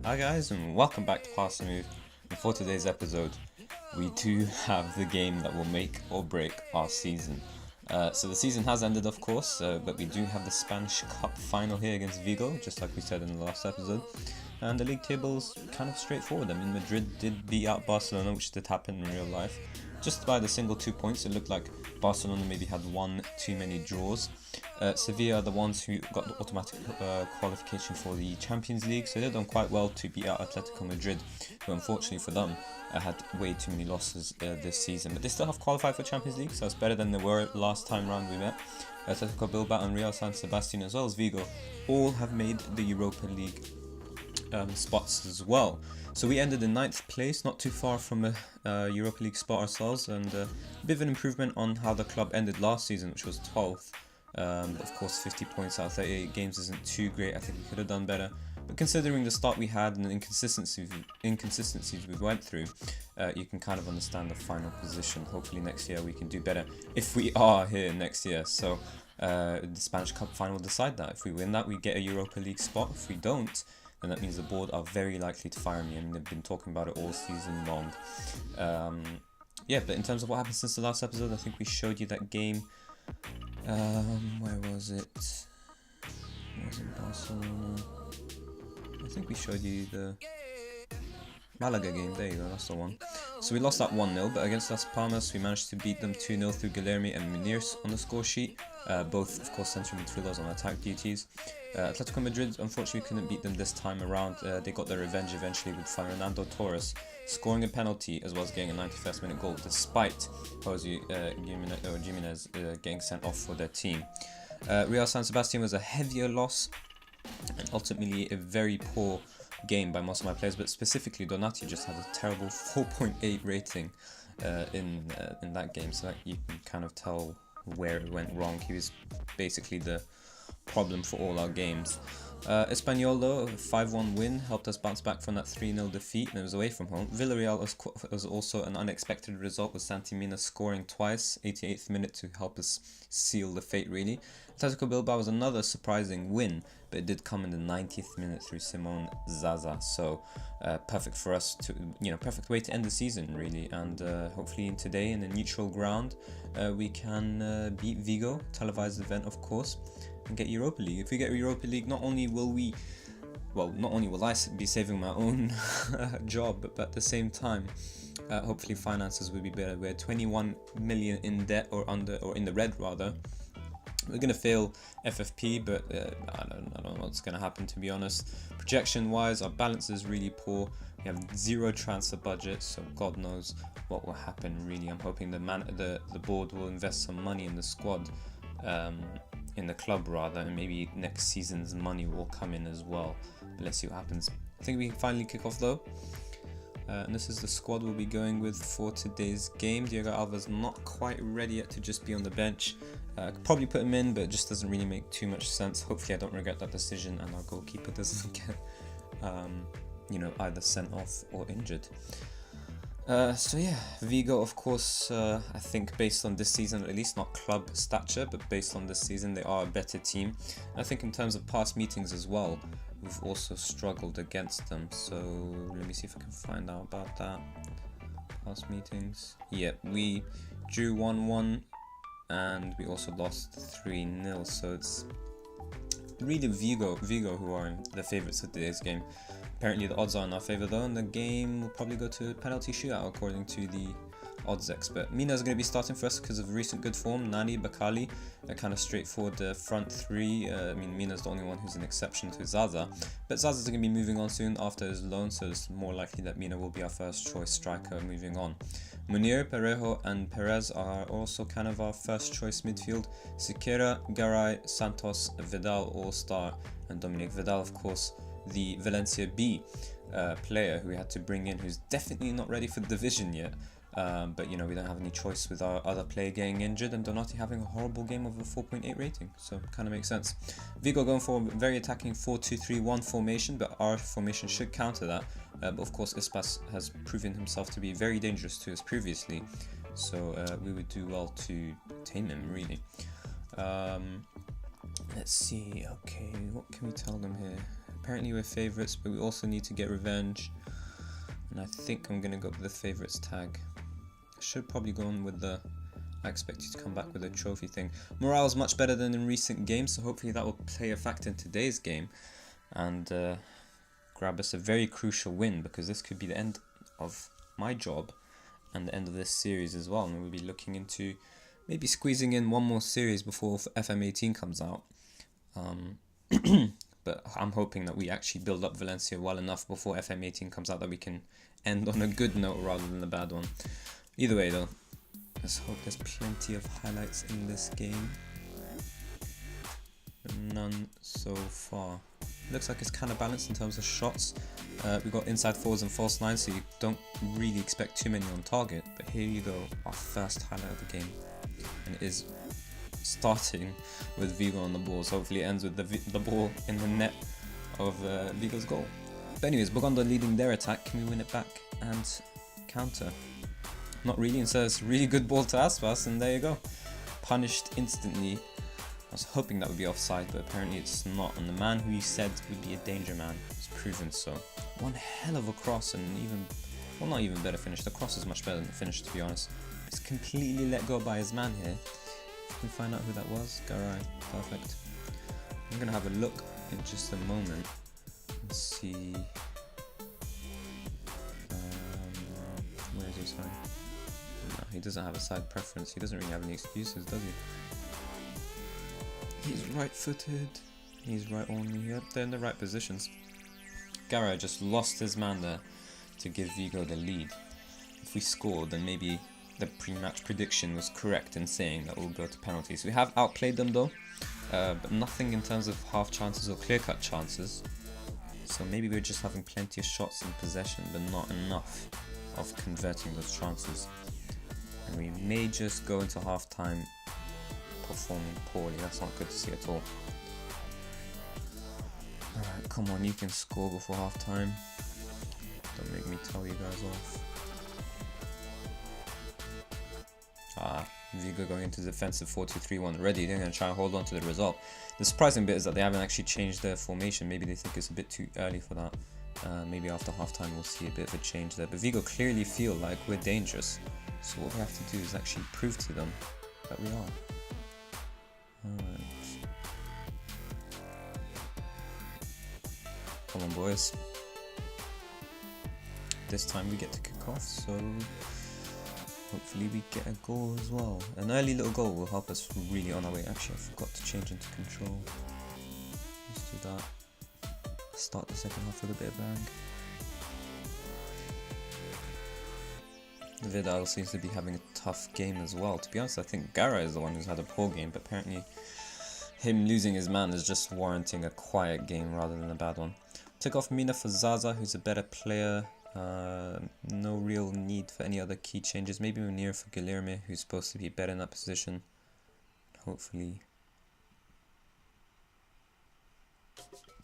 Hi guys, and welcome back to Pass and Move. And for today's episode, we do have the game that will make or break our season. So the season has ended, of course, but we do have the Spanish Cup final here against Vigo, just like we said in the last episode. And the league table's kind of straightforward. I mean, Madrid did beat out Barcelona, which did happen in real life. Just by the single 2 points, it looked like Barcelona maybe had one too many draws. Sevilla are the ones who got the automatic qualification for the Champions League, so they've done quite well to beat out Atletico Madrid, who unfortunately for them had way too many losses this season. But they still have qualified for Champions League, so it's better than they were last time round we met. Atletico Bilbao and Real San Sebastian, as well as Vigo, all have made the Europa League spots as well. So we ended in 9th place, not too far from a Europa League spot ourselves, and a bit of an improvement on how the club ended last season, which was 12th. But of course 50 points out of 38 games isn't too great. I think we could have done better, but considering the start we had and the inconsistencies we went through, you can kind of understand the final position. Hopefully next year we can do better if we are here next year. So the Spanish Cup final will decide that. If we win that, we get a Europa League spot. If we don't, then that means the board are very likely to fire me, and they've been talking about it all season long. Yeah, but in terms of what happened since the last episode, I think we showed you that game. Where was it? It was in Barcelona. I think we showed you the Malaga game. There you go, that's the one. So we lost that 1-0, but against Las Palmas we managed to beat them 2-0 through Guilherme and Munir on the score sheet. Both, of course, central midfielders on attack duties. Atletico Madrid unfortunately couldn't beat them this time around. They got their revenge eventually with Fernando Torres scoring a penalty as well as getting a 91st minute goal, despite Jose Jimenez getting sent off for their team. Real San Sebastian was a heavier loss and ultimately a very poor game by most of my players, but specifically Donati just had a terrible 4.8 rating in that game, so that you can kind of tell where it went wrong. He was basically the problem for all our games. Espanyol, though, a 5-1 win helped us bounce back from that 3-0 defeat, and it was away from home. Villarreal was also an unexpected result, with Santi Mina scoring twice, 88th minute, to help us seal the fate, really. Atletico Bilbao was another surprising win, but it did come in the 90th minute through Simon Zaza, so perfect for us to, perfect way to end the season, really. And hopefully today in a neutral ground, we can beat Vigo, televised event, of course, and get Europa League. If we get Europa League, not only will I be saving my own job, but at the same time, hopefully finances will be better. We're 21 million in debt, or in the red rather. We're going to fail FFP, but I don't know what's going to happen, to be honest. Projection wise, our balance is really poor. We have zero transfer budget, so God knows what will happen, really. I'm hoping the board will invest some money in the squad, in the club rather, and maybe next season's money will come in as well. But let's see what happens. I think we can finally kick off though. And this is the squad we'll be going with for today's game. Diego Alva's not quite ready yet to just be on the bench. I could probably put him in, but it just doesn't really make too much sense. Hopefully I don't regret that decision and our goalkeeper doesn't get either sent off or injured. So yeah, Vigo, of course, I think based on this season, at least not club stature, but based on this season, they are a better team. I think in terms of past meetings as well, we've also struggled against them. So let me see if I can find out about that. Past meetings. Yeah, we drew 1-1 and we also lost 3-0. So it's really Vigo who are the favourites of today's game. Apparently the odds are in our favour though, and the game will probably go to a penalty shootout according to the odds expert. Mina is going to be starting for us because of recent good form. Nani, Bakali, a kind of straightforward front three. I mean, Mina's the only one who's an exception to Zaza, but Zaza's going to be moving on soon after his loan, so it's more likely that Mina will be our first choice striker moving on. Munir, Parejo and Perez are also kind of our first choice midfield. Siqueira, Garay, Santos, Vidal all-star, and Dominic Vidal, of course, the Valencia B player who we had to bring in, who's definitely not ready for the division yet. But we don't have any choice with our other player getting injured and Donati having a horrible game of a 4.8 rating, so kind of makes sense. Vigo going for a very attacking 4-2-3-1 formation, but our formation should counter that. But of course Espas has proven himself to be very dangerous to us previously, so we would do well to tame him, really. Let's see, okay, what can we tell them here? Apparently we're favourites, but we also need to get revenge. And I think I'm going to go with the favourites tag. I should probably go on with the... I expect you to come back with a trophy thing. Morale is much better than in recent games, so hopefully that will play a factor in today's game. And grab us a very crucial win, because this could be the end of my job and the end of this series as well. And we'll be looking into maybe squeezing in one more series before FM18 comes out. But I'm hoping that we actually build up Valencia well enough before FM18 comes out that we can end on a good note rather than a bad one. Either way though, let's hope there's plenty of highlights in this game. None so far. Looks like it's kind of balanced in terms of shots. We've got inside forwards and false nines, so you don't really expect too many on target. But here you go, our first highlight of the game. And it is starting with Vigo on the ball, so hopefully it ends with the ball in the net of Vigo's goal. But anyways, Bogonda leading their attack. Can we win it back and counter? Not really, instead it's a really good ball to Aspas, and there you go. Punished instantly. I was hoping that would be offside, but apparently it's not, and the man who you said would be a danger man is proven so. One hell of a cross, and even, well, not even better finish. The cross is much better than the finish, to be honest. It's completely let go by his man here. If we can find out who that was, Garay, perfect. I'm gonna have a look in just a moment and see. Where is he? Sorry. No, he doesn't have a side preference. He doesn't really have any excuses, does he? He's right-footed. He's right only. Yep, they're in the right positions. Garay just lost his man there to give Vigo the lead. If we scored, then maybe the pre-match prediction was correct in saying that we'll go to penalties. We have outplayed them though, but nothing in terms of half chances or clear-cut chances. So maybe we're just having plenty of shots in possession, but not enough of converting those chances. And we may just go into half-time performing poorly. That's not good to see at all. Alright, come on, you can score before half-time. Don't make me tell you guys off. Vigo going into defensive 4-2-3-1 already. They're going to try and hold on to the result. The surprising bit is that they haven't actually changed their formation. Maybe they think it's a bit too early for that. Maybe after halftime we'll see a bit of a change there. But Vigo clearly feel like we're dangerous. So what we have to do is actually prove to them that we are. Alright. Come on, boys. This time we get to kick off, so hopefully we get a goal as well. An early little goal will help us really on our way. Actually, I forgot to change into control. Let's do that. Start the second half with a bit of bang. Vidal seems to be having a tough game as well. To be honest, I think Garay is the one who's had a poor game, but apparently him losing his man is just warranting a quiet game rather than a bad one. Took off Mina for Zaza, who's a better player. No real need for any other key changes. Maybe Munir for Guilherme, who's supposed to be better in that position. Hopefully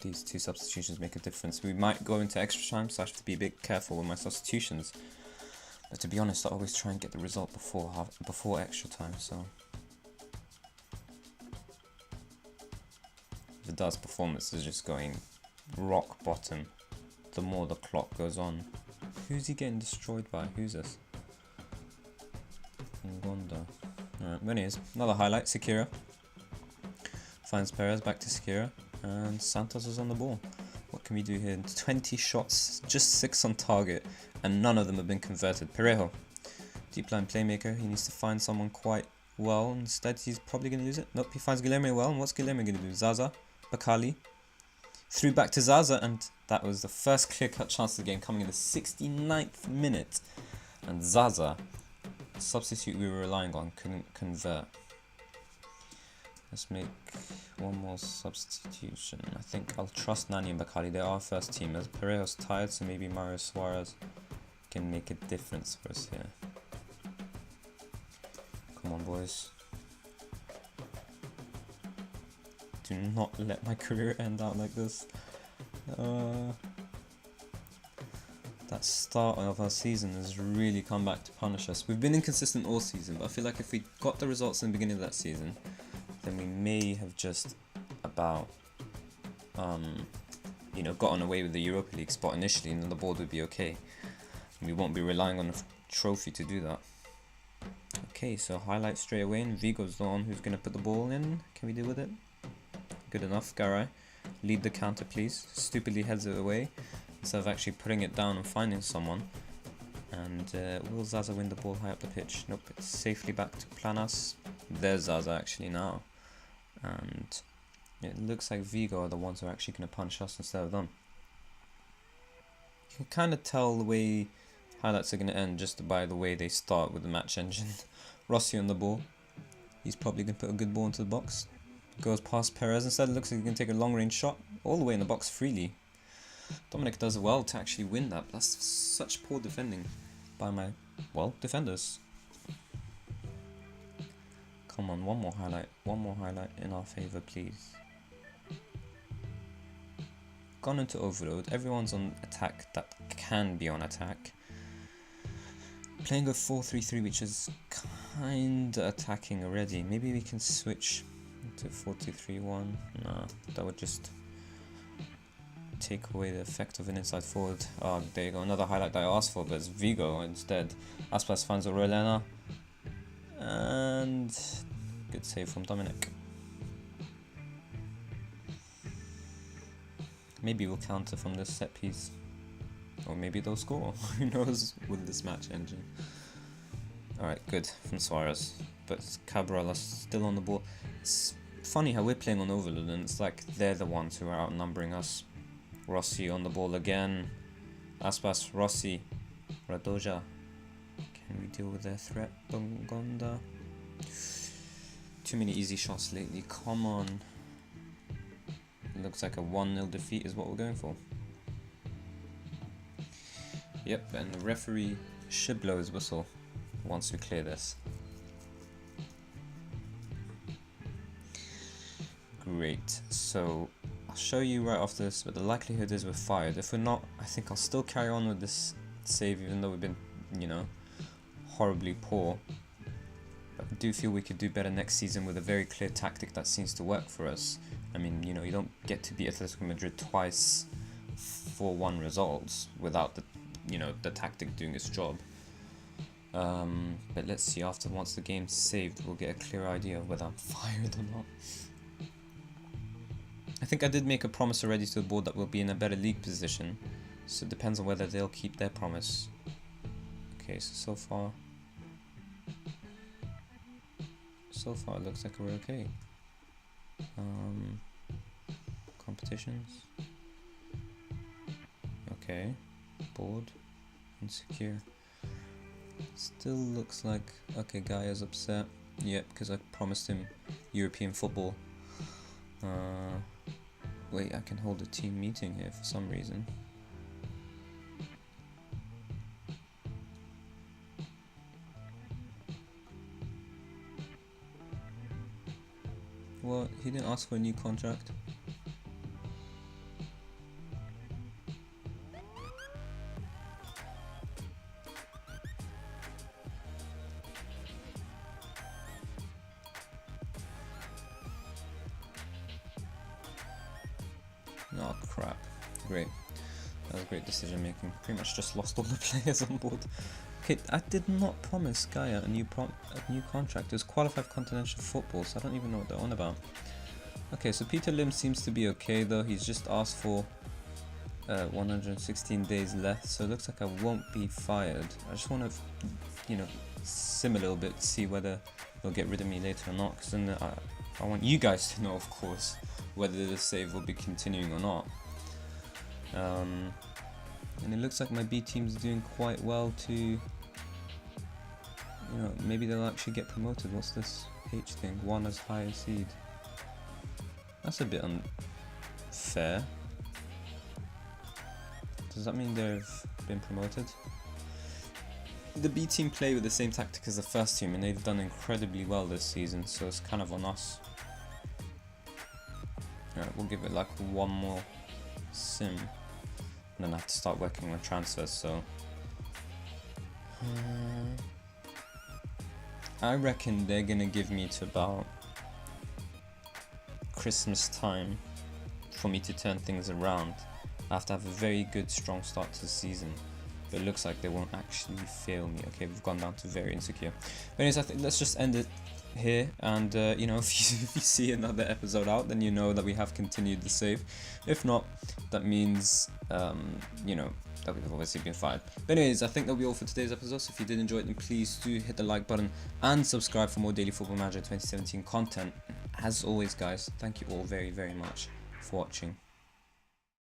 these two substitutions make a difference. We might go into extra time, so I have to be a bit careful with my substitutions. But to be honest, I always try and get the result before extra time, so Vidal's performance is just going rock bottom the more the clock goes on. Who's he getting destroyed by? Who's this? Ngonda. Alright, anyways, another highlight. Sekira finds Perez, back to Sekira, and Santos is on the ball. What can we do here? 20 shots, just 6 on target, and none of them have been converted. Perejo, deep line playmaker. He needs to find someone quite well. Instead, he's probably going to lose it. Nope, he finds Guilherme well. And what's Guilherme going to do? Zaza, Bakali, threw back to Zaza, and that was the first clear-cut chance of the game, coming in the 69th minute. And Zaza, the substitute we were relying on, couldn't convert. Let's make one more substitution. I think I'll trust Nani and Bakali. They are first teamers. Perejo's tired, so maybe Mario Suarez can make a difference for us here. Come on, boys. Do not let my career end out like this. That start of our season has really come back to punish us. We've been inconsistent all season, but I feel like if we got the results in the beginning of that season, then we may have just about gotten away with the Europa League spot initially, and then the board would be okay. And we won't be relying on a trophy to do that. Okay, so highlight straight away, and Vigo's the one who's going to put the ball in. Can we deal with it? Good enough, Garay. Lead the counter, please. Stupidly heads it away instead of actually putting it down and finding someone. And will Zaza win the ball high up the pitch? Nope, it's safely back to Planas. There's Zaza actually now. And it looks like Vigo are the ones who are actually going to punch us instead of them. You can kind of tell the way highlights are going to end just by the way they start with the match engine. Rossi on the ball. He's probably going to put a good ball into the box. Goes past Perez instead. It looks like he can take a long range shot all the way in the box freely. Dominic does well to actually win that. That's such poor defending by my, defenders. Come on, one more highlight in our favour, please. Gone into overload. Everyone's on attack that can be on attack. Playing a 4-3-3, which is kinda attacking already. Maybe we can switch to 4-2-3-1. Nah, that would just take away the effect of an inside forward. Oh, there you go, another highlight that I asked for, but it's Vigo instead. Aspas finds Aurelena. And good save from Dominic. Maybe we'll counter from this set piece. Or maybe they'll score. Who knows with this match engine. Alright, good from Suarez. But Cabral is still on the ball. It's funny how we're playing on overload and it's like they're the ones who are outnumbering us. Rossi on the ball again. Aspas, Rossi, Radoja. Can we deal with their threat? Bongonda. Too many easy shots lately. Come on. It looks like a 1-0 defeat is what we're going for. Yep, and the referee should blow his whistle once we clear this. Great. So I'll show you right after this, but the likelihood is we're fired. If we're not, I think I'll still carry on with this save even though we've been, horribly poor. But I do feel we could do better next season with a very clear tactic that seems to work for us. I mean, you don't get to beat Atletico Madrid twice 4-1 results without the tactic doing its job. But let's see, once the game's saved, we'll get a clear idea of whether I'm fired or not. I think I did make a promise already to the board that we'll be in a better league position, so it depends on whether they'll keep their promise. Okay, so far it looks like we're okay. Competitions. Okay, board, insecure. Still looks like, okay, Gaia's upset. Yep, because I promised him European football. Wait, I can hold a team meeting here for some reason. What? He didn't ask for a new contract? Oh crap. Great. That was great decision making. Pretty much just lost all the players on board. Okay, I did not promise Gaia a new contract. It was qualified continental football, so I don't even know what they're on about. Okay, so Peter Lim seems to be okay though. He's just asked for 116 days left, so it looks like I won't be fired. I just want to, sim a little bit, see whether they'll get rid of me later or not, because then I want you guys to know, of course, whether the save will be continuing or not. And it looks like my B team's doing quite well to, maybe they'll actually get promoted. What's this H thing? One as high as seed. That's a bit unfair. Does that mean they've been promoted? The B team play with the same tactic as the first team and they've done incredibly well this season, so it's kind of on us. Alright, we'll give it like one more sim and then I have to start working on transfers, so I reckon they're gonna give me to about Christmas time for me to turn things around, after have a very good, strong start to the season. But it looks like they won't actually fail me. Okay, we've gone down to very insecure. But anyways, I think let's just end it here, and you know, if you see another episode out, then you know that we have continued the save. If not, that means you know, that we've obviously been fired. But anyways, I think that'll be all for today's episode. So if you did enjoy it, then please do hit the like button and subscribe for more daily Football Manager 2017 content. As always, guys, thank you all very, very much for watching.